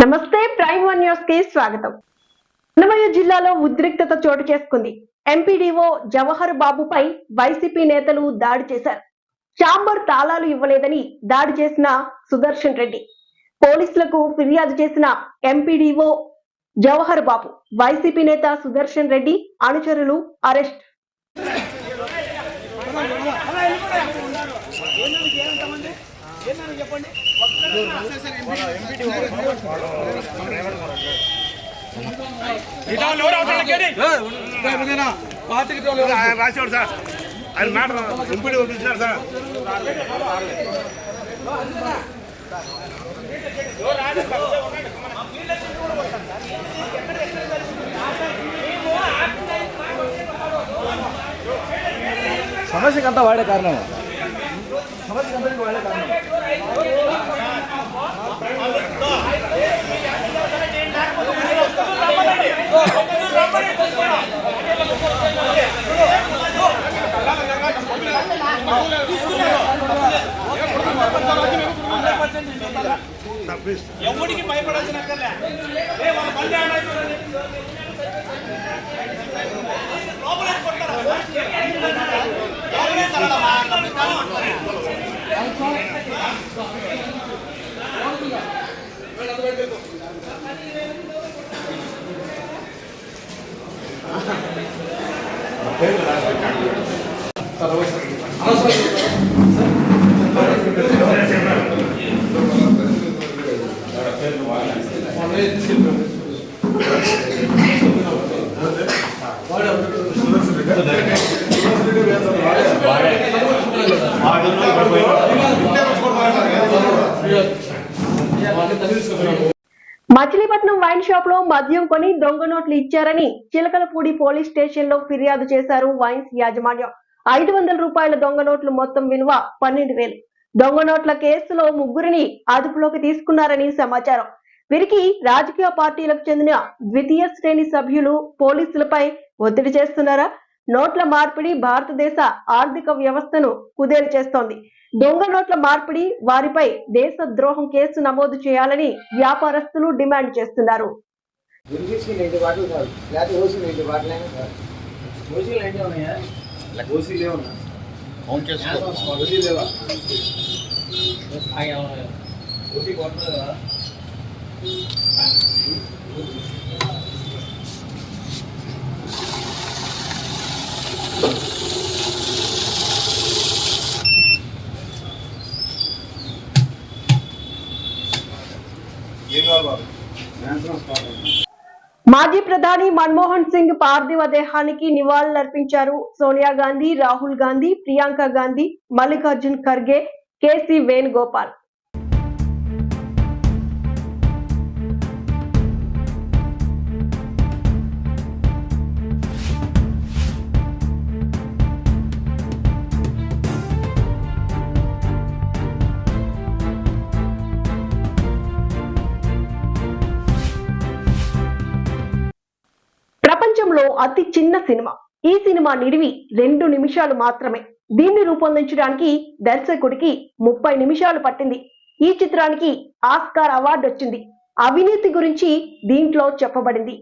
నమస్తే prime one news కి స్వాగతం. అన్నమయ్య జిల్లాలో ఉద్రిక్తత చోటు చేసుకుంది. ఎంపీడీఓ జవహర్ బాబుపై వైసీపీ నేతలు దాడి చేశారు. ఛాంబర్ తాళాలు ఇవ్వలేదని దాడి చేసిన సుదర్శన్ రెడ్డి, పోలీసులకు ఫిర్యాదు చేసిన ఎంపీడీఓ జవహర్ బాబు, వైసీపీ నేత సుదర్శన్ రెడ్డి అనుచరులు అరెస్ట్. రాసేవాడు సార్, ఆయన మ్యాటర్ ఎంపీడీ పంపించినారు సార్. సమస్యకంతా వాడే కారణం, సమస్యకంతా వాడే కారణం. ఎవరికి భయపడాల్సిన మచిలీపట్నం వైన్ షాప్ లో మద్యం కొని దొంగ నోట్లు ఇచ్చారని చిలకలపూడి పోలీస్ స్టేషన్ లో ఫిర్యాదు చేశారు వైన్స్ యాజమాన్యం. 500 రూపాయల దొంగ నోట్లు మొత్తం విలువ 12,000. దొంగ నోట్ల కేసులో ముగ్గురిని అదుపులోకి తీసుకున్నారని సమాచారం. వీరికి రాజకీయ పార్టీలకు చెందిన ద్వితీయ శ్రేణి సభ్యులు పోలీసులపై ఒత్తిడి చేస్తున్నారా? నోట్ల మార్పిడి భారతదేశ ఆర్థిక వ్యవస్థను కుదేలు చేస్తోంది. దొంగ నోట్ల మార్పిడి వారిపై దేశ ద్రోహం కేసు నమోదు చేయాలని వ్యాపారస్తులు డిమాండ్ చేస్తున్నారు. మాజీ ప్రధాని మన్మోహన్ సింగ్ పార్థివ దేహానికి నివాళులర్పించారు సోనియా గాంధీ, రాహుల్ గాంధీ, ప్రియాంక గాంధీ, మల్లికార్జున్ ఖర్గే, కేసీ వేణుగోపాల్. ప్రపంచంలో అతి చిన్న సినిమా. ఈ సినిమా నిడివి 2 నిమిషాలు మాత్రమే. దీన్ని రూపొందించడానికి దర్శకుడికి 30 నిమిషాలు పట్టింది. ఈ చిత్రానికి ఆస్కార్ అవార్డు వచ్చింది. అవినీతి గురించి దీంట్లో చెప్పబడింది.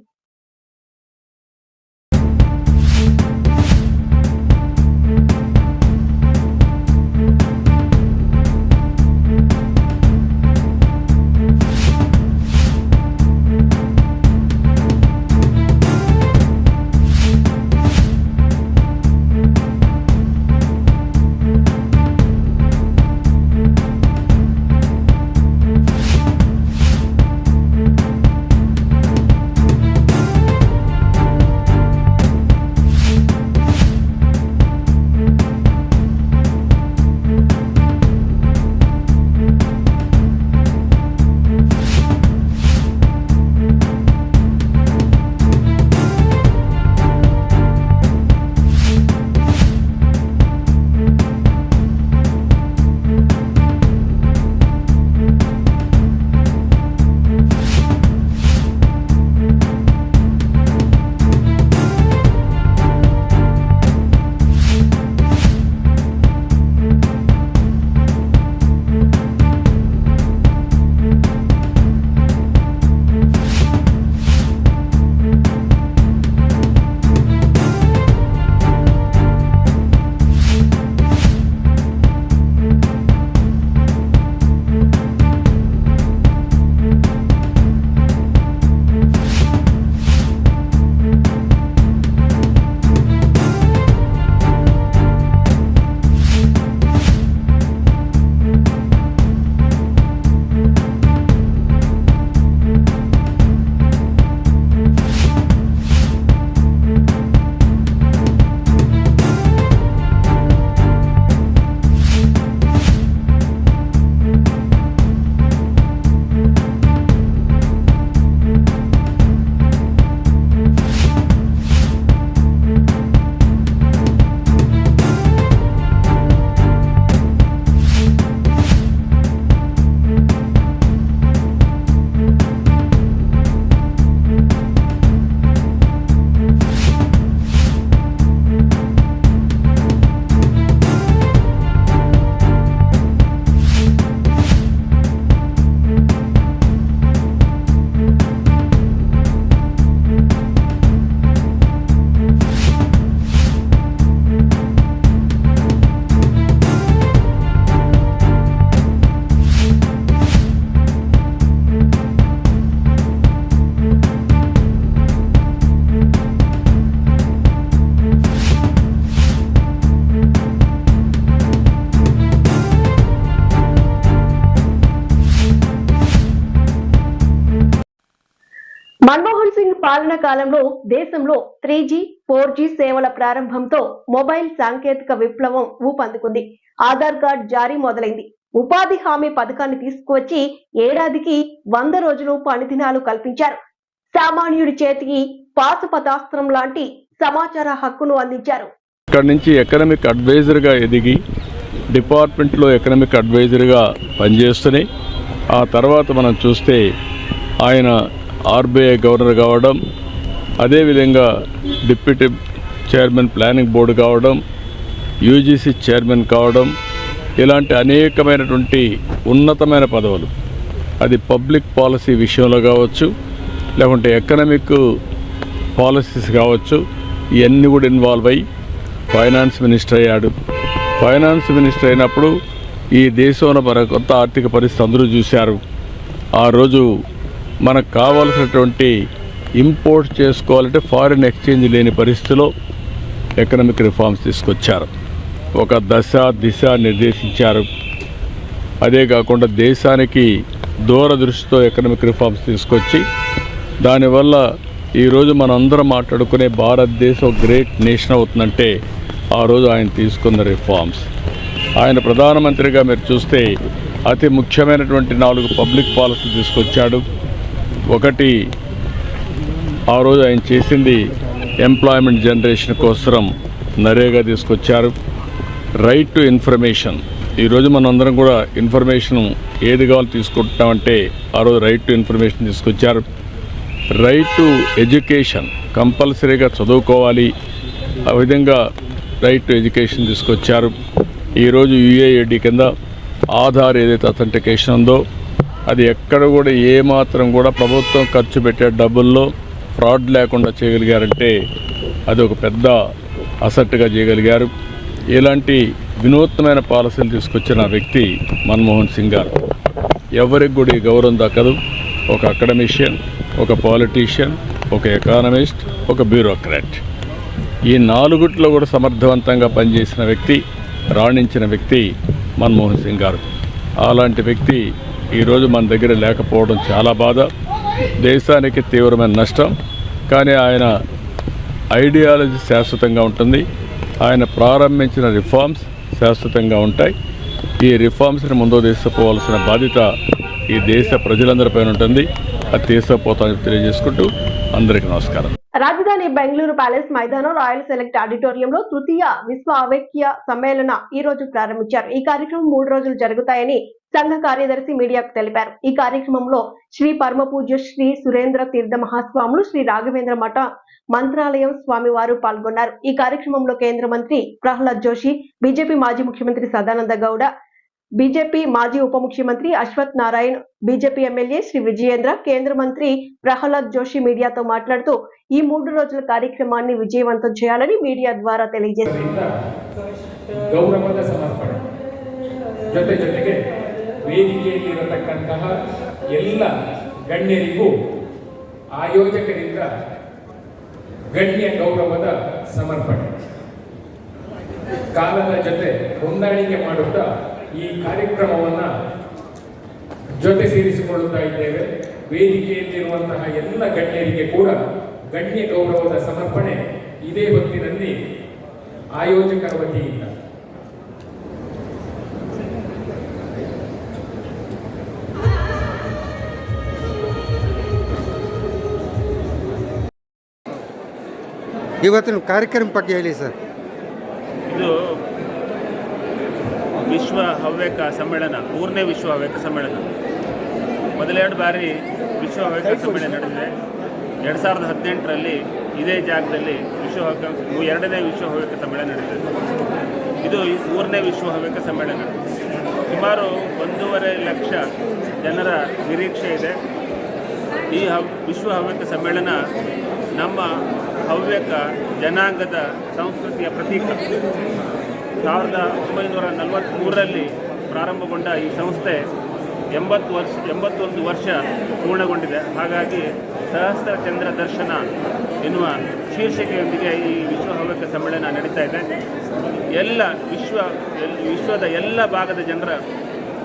మన్మోహన్ సింగ్ పాలన కాలంలో దేశంలో 3G, 4G సేవల ప్రారంభంతో మొబైల్ సాంకేతిక విప్లవం ఊపందుకుంది. ఆధార్ కార్డ్ జారీ మొదలైంది. ఉపాధి హామీ పథకాన్ని తీసుకువచ్చి ఏడాదికి 100 రోజులు పనిదినాలు కల్పించారు. సామాన్యుడి చేతికి పాశుపతాస్త్రం లాంటి సమాచార హక్కును అందించారు. ఇక్కడ నుంచి ఎకనామిక్ అడ్వైజర్గా ఎదిగి డిపార్ట్మెంట్లో ఎకనామిక్ అడ్వైజర్గా పనిచేస్తూనే ఆ తర్వాత మనం చూస్తే ఆయన ఆర్బీఐ గవర్నర్ కావడం, అదేవిధంగా డిప్యూటీ చైర్మన్ ప్లానింగ్ బోర్డు కావడం, యూజీసీ చైర్మన్ కావడం, ఇలాంటి అనేకమైనటువంటి ఉన్నతమైన పదవులు, అది పబ్లిక్ పాలసీ విషయంలో కావచ్చు, లేకుంటే ఎకనామిక్ పాలసీస్ కావచ్చు, ఇవన్నీ కూడా ఇన్వాల్వ్ అయ్యి ఫైనాన్స్ మినిస్టర్ అయ్యాడు. ఫైనాన్స్ మినిస్టర్ అయినప్పుడు ఈ దేశంలో మన కొత్త ఆర్థిక పరిస్థితి అందరూ చూశారు. ఆ రోజు మనకు కావాల్సినటువంటి ఇంపోర్ట్ చేసుకోవాలంటే ఫారిన్ ఎక్స్చేంజ్ లేని పరిస్థితిలో ఎకనామిక్ రిఫార్మ్స్ తీసుకొచ్చారు. ఒక దిశ నిర్దేశించారు. అదే కాకుండా దేశానికి దూరదృష్టితో ఎకనామిక్ రిఫార్మ్స్ తీసుకొచ్చి దానివల్ల ఈరోజు మనందరం మాట్లాడుకునే భారతదేశం గ్రేట్ నేషన్ అవుతుందంటే ఆ రోజు ఆయన తీసుకున్న రిఫార్మ్స్. ఆయన ప్రధానమంత్రిగా మీరు చూస్తే అతి ముఖ్యమైనటువంటి 4 పబ్లిక్ పాలసీలు తీసుకొచ్చాడు. ఒకటి, ఆ రోజు ఆయన చేసింది ఎంప్లాయ్మెంట్ జనరేషన్ కోసం నరేగా తీసుకొచ్చారు. రైట్ టు ఇన్ఫర్మేషన్, ఈరోజు మనం అందరం కూడా ఇన్ఫర్మేషన్ ఏది కావాలో తీసుకుంటామంటే ఆ రోజు రైట్ టు ఇన్ఫర్మేషన్ తీసుకొచ్చారు. రైట్ టు ఎడ్యుకేషన్, కంపల్సరీగా చదువుకోవాలి, ఆ విధంగా రైట్ టు ఎడ్యుకేషన్ తీసుకొచ్చారు. ఈరోజు యుఏఐడి కింద ఆధార్ ఏదైతే అథెంటికేషన్ ఉందో అది ఎక్కడ కూడా ఏమాత్రం కూడా ప్రభుత్వం ఖర్చు పెట్టే డబ్బుల్లో ఫ్రాడ్ లేకుండా చేయగలిగారంటే అది ఒక పెద్ద అసెట్గా చేయగలిగారు. ఇలాంటి వినూత్నమైన పాలసీలు తీసుకొచ్చిన వ్యక్తి మన్మోహన్ సింగ్ గారు. ఎవరికి కూడా ఈ గౌరవం దక్కదు. ఒక అకాడమిషియన్, ఒక పాలిటీషియన్, ఒక ఎకానమిస్ట్, ఒక బ్యూరోక్రాట్, ఈ 4 కూడా సమర్థవంతంగా పనిచేసిన వ్యక్తి, రాణించిన వ్యక్తి మన్మోహన్ సింగ్ గారు. అలాంటి వ్యక్తి ఈరోజు మన దగ్గర లేకపోవడం చాలా బాధ, దేశానికి తీవ్రమైన నష్టం. కానీ ఆయన ఐడియాలజీ శాశ్వతంగా ఉంటుంది. ఆయన ప్రారంభించిన రిఫార్మ్స్ శాశ్వతంగా ఉంటాయి. ఈ రిఫార్మ్స్ని ముందుకు తీసుకుపోవాల్సిన బాధ్యత ఈ దేశ ప్రజలందరిపైన ఉంటుంది. అది తీసుకుపోతామని తెలియజేసుకుంటూ అందరికీ నమస్కారం. రాజధాని బెంగళూరు ప్యాలెస్ మైదానం రాయల్ సెలెక్ట్ ఆడిటోరియంలో తృతీయ విశ్వ అవేక్య సమ్మేళన ఈ రోజు ప్రారంభించారు. ఈ కార్యక్రమం 3 రోజులు జరుగుతాయని సంఘ కార్యదర్శి మీడియాకు తెలిపారు. ఈ కార్యక్రమంలో శ్రీ పరమ పూజ్య శ్రీ సురేంద్ర తీర్థ మహాస్వాములు, శ్రీ రాఘవేంద్ర మఠ మంత్రాలయం స్వామివారు పాల్గొన్నారు. ఈ కార్యక్రమంలో కేంద్ర మంత్రి ప్రహ్లాద్ జోషి, బీజేపీ మాజీ ముఖ్యమంత్రి సదానంద గౌడ, బీజేపీ మాజీ ఉప ముఖ్యమంత్రి అశ్వత్ నారాయణ్, బీజేపీ ఎమ్మెల్యే శ్రీ విజయేంద్ర, కేంద్ర మంత్రి ప్రహ్లాద్ జోషి మీడియాతో మాట్లాడుతూ ఈ 3 రోజుల కార్యక్రమాన్ని విజయవంతం చేయాలని మీడియా ద్వారా తెలియజేశారు. ಗೌರವದ ಸಮರ್ಪಣೆ ಜೊತೆಗೆ ವೇದಿಕೆಯಲ್ಲಿರತಕ್ಕಂತಹ ಎಲ್ಲ ಗಣ್ಯರಿಗೂ ಆಯೋಜಕರಿಂದ ಗಣ್ಯ ಗೌರವದ ಸಮರ್ಪಣೆ. ಕಾಲದ ಜೊತೆ ಹೊಂದಾಣಿಕೆ ಮಾಡುತ್ತಾ ಈ ಕಾರ್ಯಕ್ರಮವನ್ನು ಜೊತೆ ಸೇರಿಸಿಕೊಳ್ಳುತ್ತಾ ಇದ್ದೇವೆ. ವೇದಿಕೆಯಲ್ಲಿರುವಂತಹ ಎಲ್ಲ ಗಣ್ಯರಿಗೆ ಕೂಡ ಗಣ್ಯ ಗೌರವದ ಸಮರ್ಪಣೆ ಇದೇ ಹೊತ್ತಿನಲ್ಲಿ ಆಯೋಜಕರ ವತಿಯಿಂದ. ಇವತ್ತಿನ ಕಾರ್ಯಕ್ರಮ ಬಗ್ಗೆ ಹೇಳಿ ಸರ್. ಇದು ವಿಶ್ವ ಹವ್ಯಕ ಸಮ್ಮೇಳನ, 3ನೇ ವಿಶ್ವ ಹವ್ಯಕ ಸಮ್ಮೇಳನ. ಮೊದಲೆರಡು ಬಾರಿ ವಿಶ್ವ ಹವ್ಯಕ ಸಮ್ಮೇಳನ ನಡೆದಿದೆ. 2018ರಲ್ಲಿ ಇದೇ ಜಾಗದಲ್ಲಿ ವಿಶ್ವ ಹವ್ಯಕ 2ನೇ ವಿಶ್ವ ಹವ್ಯಕ ಸಮ್ಮೇಳನ ನಡೆದಿದೆ. ಇದು 3ನೇ ವಿಶ್ವ ಹವ್ಯಕ ಸಮ್ಮೇಳನ. ಸುಮಾರು 1.5 ಲಕ್ಷ ಜನರ ನಿರೀಕ್ಷೆ ಇದೆ. ಈ ವಿಶ್ವ ಹವ್ಯಕ ಸಮ್ಮೇಳನ ನಮ್ಮ ಹವ್ಯಕ ಜನಾಂಗದ ಸಂಸ್ಕೃತಿಯ ಪ್ರತೀಕ. 1943ರಲ್ಲಿ ಪ್ರಾರಂಭಗೊಂಡ ಈ ಸಂಸ್ಥೆ 81 ವರ್ಷ ಪೂರ್ಣಗೊಂಡಿದೆ. ಹಾಗಾಗಿ ಸಹಸ್ರ ಚಂದ್ರ ದರ್ಶನ ಎನ್ನುವ ಶೀರ್ಷಿಕೆಯೊಂದಿಗೆ ಈ ವಿಶ್ವ ಹವ್ಯಕ ಸಮ್ಮೇಳನ ನಡೀತಾ ಇದೆ. ಎಲ್ಲ ವಿಶ್ವದ ಎಲ್ಲ ಭಾಗದ ಜನರ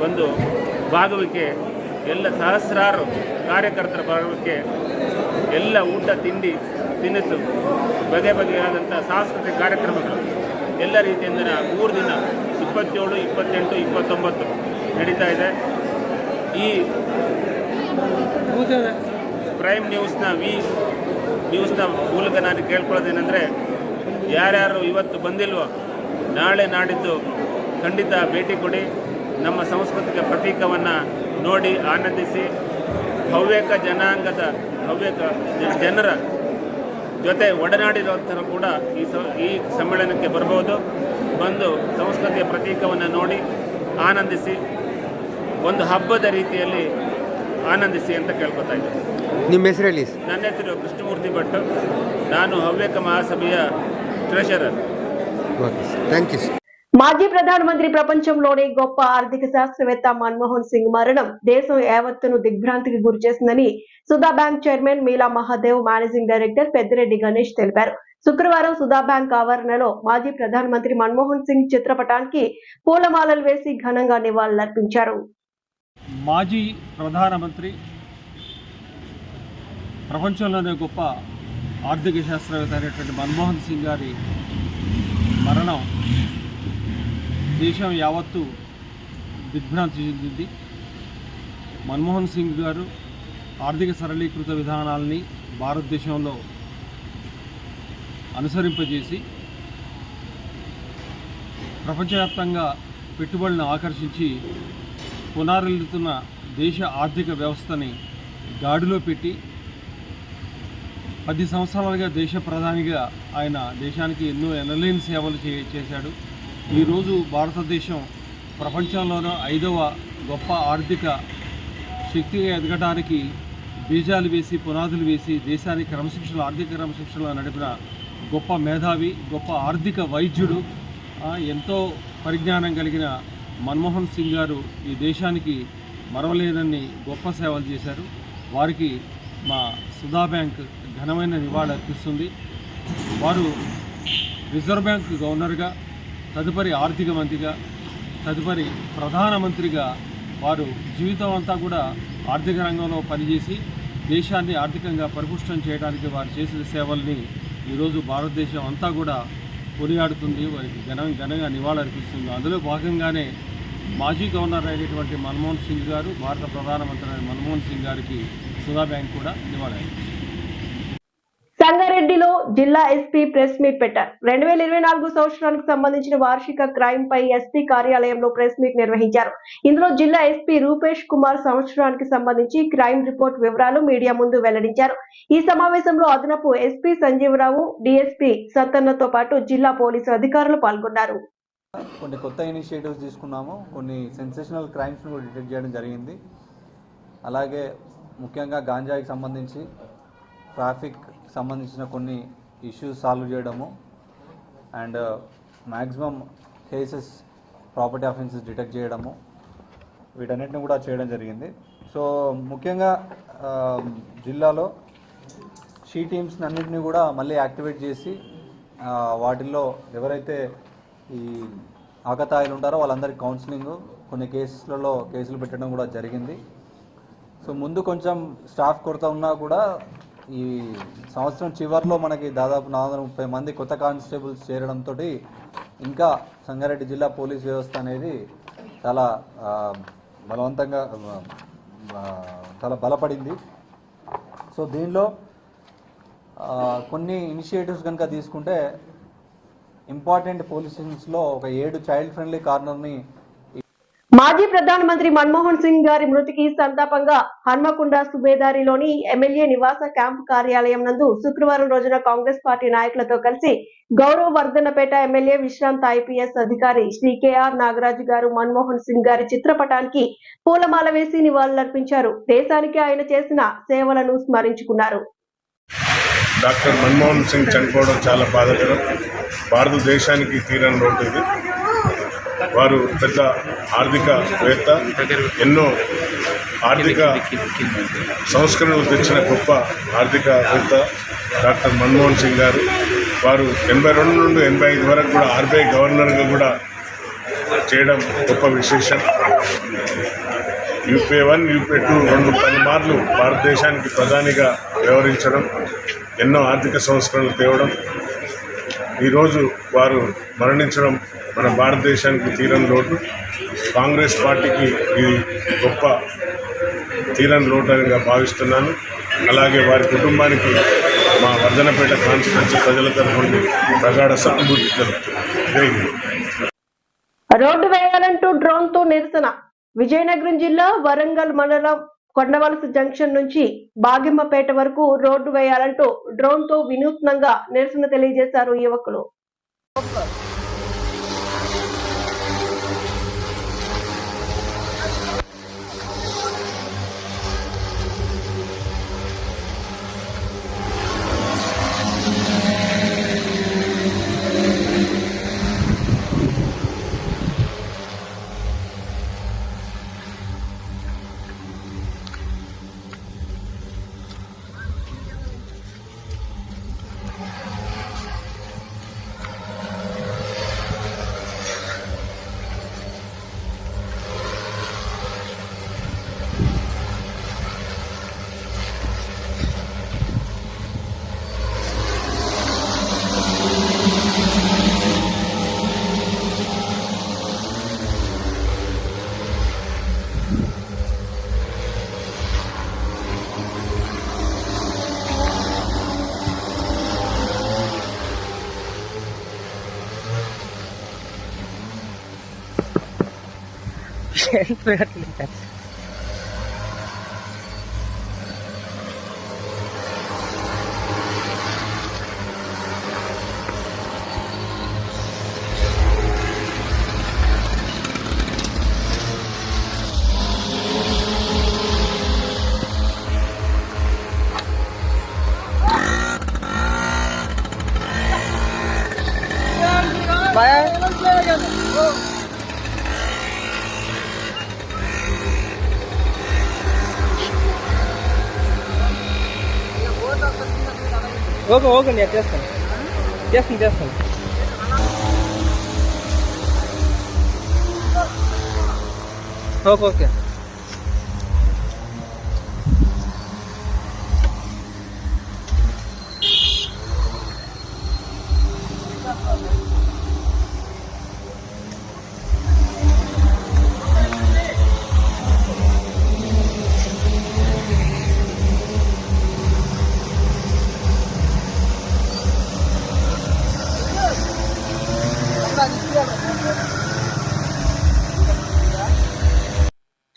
ಒಂದು ಭಾಗವಹಿಕೆ ಎಲ್ಲ ಸಹಸ್ರಾರು ಕಾರ್ಯಕರ್ತರ ಭಾಗಕ್ಕೆ ಎಲ್ಲ ಊಟ ತಿಂಡಿ ತಿನಿಸು ಬಗೆ ಬಗೆಯಾದಂಥ ಸಾಂಸ್ಕೃತಿಕ ಕಾರ್ಯಕ್ರಮಗಳು ಎಲ್ಲ ರೀತಿಯಿಂದ 3 ದಿನ 27, 28, 29 ನಡೀತಾ ಇದೆ. ಈ ಪ್ರೈಮ್ ನ್ಯೂಸ್ನ ಮೂಲಕ ನಾನು ಕೇಳ್ಕೊಳ್ಳೋದೇನೆಂದರೆ, ಯಾರ್ಯಾರು ಇವತ್ತು ಬಂದಿಲ್ವೋ ನಾಳೆ ನಾಡಿದ್ದು ಖಂಡಿತ ಭೇಟಿ ಕೊಡಿ. ನಮ್ಮ ಸಾಂಸ್ಕೃತಿಕ ಪ್ರತೀಕವನ್ನು ನೋಡಿ ಆನಂದಿಸಿ ಹವ್ಯಕ ಜನಾಂಗದ ಜನರ ಜೊತೆ ಒಡನಾಡಿರೋಂಥರು ಕೂಡ ಈ ಸಮ್ಮೇಳನಕ್ಕೆ ಬರ್ಬೋದು. ಬಂದು ಸಂಸ್ಕೃತಿಯ ಪ್ರತೀಕವನ್ನು ನೋಡಿ ಆನಂದಿಸಿ ಒಂದು ಹಬ್ಬದ ರೀತಿಯಲ್ಲಿ ಆನಂದಿಸಿ ಅಂತ ಕೇಳ್ಕೊತಾ ಇದ್ದೀನಿ. ನಿಮ್ಮ ಹೆಸರು ಹೇಳಿ. ನನ್ನ ಹೆಸರು ಕೃಷ್ಣಮೂರ್ತಿ ಭಟ್, ನಾನು ಹವ್ಯಕ మహాసభಯ ట్రెజరర్. Okay, thank you. మాజీ ప్రధానమంత్రి ప్రపంచంలోనే గొప్ప ఆర్థిక శాస్త్రవేత్త మన్మోహన్ సింగ్ మరణం దేశం యావత్తును దిగ్భ్రాంతికి గురిచేసిందని సుధా బ్యాంక్ చైర్మన్ మీలా మహాదేవ్, మేనేజింగ్ డైరెక్టర్ పెద్దిరెడ్డి గణేష్ తెలిపారు. శుక్రవారం సుధా బ్యాంక్ ఆవరణలో మాజీ ప్రధానమంత్రి మన్మోహన్ సింగ్ చిత్రపటానికి పూలమాలలు వేసి ఘనంగా నివాళులర్పించారు. మాజీ ప్రధానమంత్రి, ప్రపంచంలోనే గొప్ప ఆర్థిక శాస్త్రవేత్త అయినటువంటి మన్మోహన్ సింగ్ గారి మరణం దేశం యావత్తు దిగ్భ్రాంతి చెందింది. మన్మోహన్ సింగ్ గారు ఆర్థిక సరళీకృత విధానాలని భారతదేశంలో అనుసరింపజేసి ప్రపంచవ్యాప్తంగా పెట్టుబడులను ఆకర్షించి పునరుద్ధరిస్తున్న దేశ ఆర్థిక వ్యవస్థని గాడిలో పెట్టి 10 సంవత్సరాలుగా దేశ ప్రధానిగా ఆయన దేశానికి ఎన్నో ఎనలేని సేవలు చేశాడు. ఈరోజు భారతదేశం ప్రపంచంలోనూ 5వ గొప్ప ఆర్థిక శక్తిగా ఎదగడానికి బీజాలు వేసి పునాదులు వేసి దేశానికి ఆర్థిక క్రమశిక్షణ నడిపిన గొప్ప మేధావి, గొప్ప ఆర్థిక వైద్యుడు, ఎంతో పరిజ్ఞానం కలిగిన మన్మోహన్ సింగ్ గారు ఈ దేశానికి మరవలేనన్ని గొప్ప సేవలు చేశారు. వారికి మా సుధా బ్యాంక్ ఘనమైన నివాళి అర్పిస్తుంది. వారు రిజర్వ్ బ్యాంక్ గవర్నర్గా, తదుపరి ఆర్థిక మంత్రిగా, తదుపరి ప్రధానమంత్రిగా వారు జీవితం అంతా కూడా ఆర్థిక రంగంలో పనిచేసి దేశాన్ని ఆర్థికంగా పరిపుష్టం చేయడానికి వారు చేసిన సేవల్ని ఈరోజు భారతదేశం అంతా కూడా కొనియాడుతుంది, వారికి ఘనంగా నివాళులర్పిస్తుంది. అందులో భాగంగానే మాజీ గవర్నర్ అయినటువంటి మన్మోహన్ సింగ్ గారు, భారత ప్రధానమంత్రి అయిన మన్మోహన్ సింగ్ గారికి సుధా బ్యాంక్ కూడా నివాళులర్పిస్తుంది. సంగారెడ్డిలో జిల్లా ఎస్పీ ప్రెస్ మీట్ పెట్టారు. 2024 సంవత్సరానికి సంబంధించిన వార్షిక క్రైమ్ పై ఎస్పీ కార్యాలయంలో ప్రెస్ మీట్ నిర్వహించారు. ఇందులో జిల్లా ఎస్పీ రూపేష్ కుమార్ సంవత్సరానికి సంబంధించి క్రైమ్ రిపోర్ట్ వివరాలు మీడియా ముందు వెల్లడించారు. ఈ సమావేశంలో అదనపు ఎస్పీ సంజీవరావు, డిఎస్పీ సత్తన్నతో పాటు జిల్లా పోలీసు అధికారులు పాల్గొన్నారు. కొన్ని కొత్త ఇనిషియేటివ్స్ తీసుకున్నాము, కొన్ని సెన్సేషనల్ క్రైమ్స్ని కూడా డిటెక్ట్ చేయడం జరిగింది. అలాగే ముఖ్యంగా గాంజాకి సంబంధించి, ట్రాఫిక్ సంబంధించిన కొన్ని ఇష్యూస్ సాల్వ్ చేయడము and maximum cases property offences detect చేయడము, వీటన్నిటిని కూడా చేయడం జరిగింది. సో ముఖ్యంగా జిల్లాలో షీ టీమ్స్ అన్నింటినీ కూడా మళ్ళీ యాక్టివేట్ చేసి వాటిల్లో ఎవరైతే ఈ ఆకతాయిలు ఉంటారో వాళ్ళందరికీ కౌన్సిలింగ్, కొన్ని కేసులలో కేసులు పెట్టడం కూడా జరిగింది. సో ముందు కొంచెం స్టాఫ్ కొరత ఉన్నా కూడా ఈ సంవత్సరం చివరిలో మనకి దాదాపు 430 మంది కొత్త కానిస్టేబుల్స్ చేరడంతో ఇంకా సంగారెడ్డి జిల్లా పోలీస్ వ్యవస్థ అనేది చాలా బలవంతంగా చాలా బలపడింది. సో దీనిలో కొన్ని ఇనిషియేటివ్స్ కనుక తీసుకుంటే ఇంపార్టెంట్ పోలీస్ స్టేషన్స్లో ఒక 7 చైల్డ్ ఫ్రెండ్లీ కార్నర్ని. మాజీ ప్రధానమంత్రి మన్మోహన్ సింగ్ గారి మృతికి సంతాపంగా హన్మకొండ సుబేదారిలోని ఎమ్మెల్యే నివాస క్యాంపు కార్యాలయం నందు శుక్రవారం రోజున కాంగ్రెస్ పార్టీ నాయకులతో కలిసి గౌరవ వర్ధన్నపేట ఎమ్మెల్యే విశ్రాంత ఐపీఎస్ అధికారి శ్రీ కేఆర్ నాగరాజు గారు మన్మోహన్ సింగ్ గారి చిత్రపటానికి పూలమాల వేసి నివాళులర్పించారు. దేశానికి ఆయన చేసిన సేవలను స్మరించుకున్నారు. డాక్టర్ మన్మోహన్ సింగ్ చనిపోవడం చాలా బాధాకరం. భారతదేశానికి తీరని లోటు ఇది. వారు పెద్ద ఆర్థికవేత్త, ఎన్నో ఆర్థిక సంస్కరణలు తెచ్చిన గొప్ప ఆర్థికవేత్త డాక్టర్ మన్మోహన్ సింగ్ గారు. వారు 82 నుండి 85 వరకు కూడా ఆర్బీఐ గవర్నర్గా కూడా చేయడం గొప్ప విశేషం. యూపీఏ 1 యూపీఏ 2 పలుమార్లు భారతదేశానికి ప్రధానిగా వ్యవహరించడం, ఎన్నో ఆర్థిక సంస్కరణలు తేవడం, ఈరోజు వారు మరణించడం మన భారతదేశానికి తీరని లోటు. కాంగ్రెస్ పార్టీకి ఇది గొప్ప తీరని లోటు అని భావిస్తున్నాను. అలాగే వారి కుటుంబానికి మా వర్ధనపేట కాన్స్టిట్యూన్సీ ప్రజల తరఫున ప్రగాఢ సానుభూతి తెలుపుతున్నాను. జై హింద్. రోడ్డు వేయాలంటూ డ్రోన్ తో నిరసన. విజయనగరం జిల్లా వరంగల్ మండలం కొండవలస జంక్షన్ నుంచి బాగిమ్మపేట వరకు రోడ్డు వేయాలంటూ డ్రోన్ తో వినూత్నంగా నిరసన తెలియజేశారు యువకులు. ఓకే ఓకే నేను చేస్తాను. ఓకే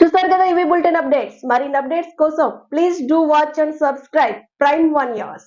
చూసారు కదా ఇవి బులెటిన్ అప్డేట్స్. మరిన్ని అప్డేట్స్ కోసం please do watch and subscribe Prime 1 News.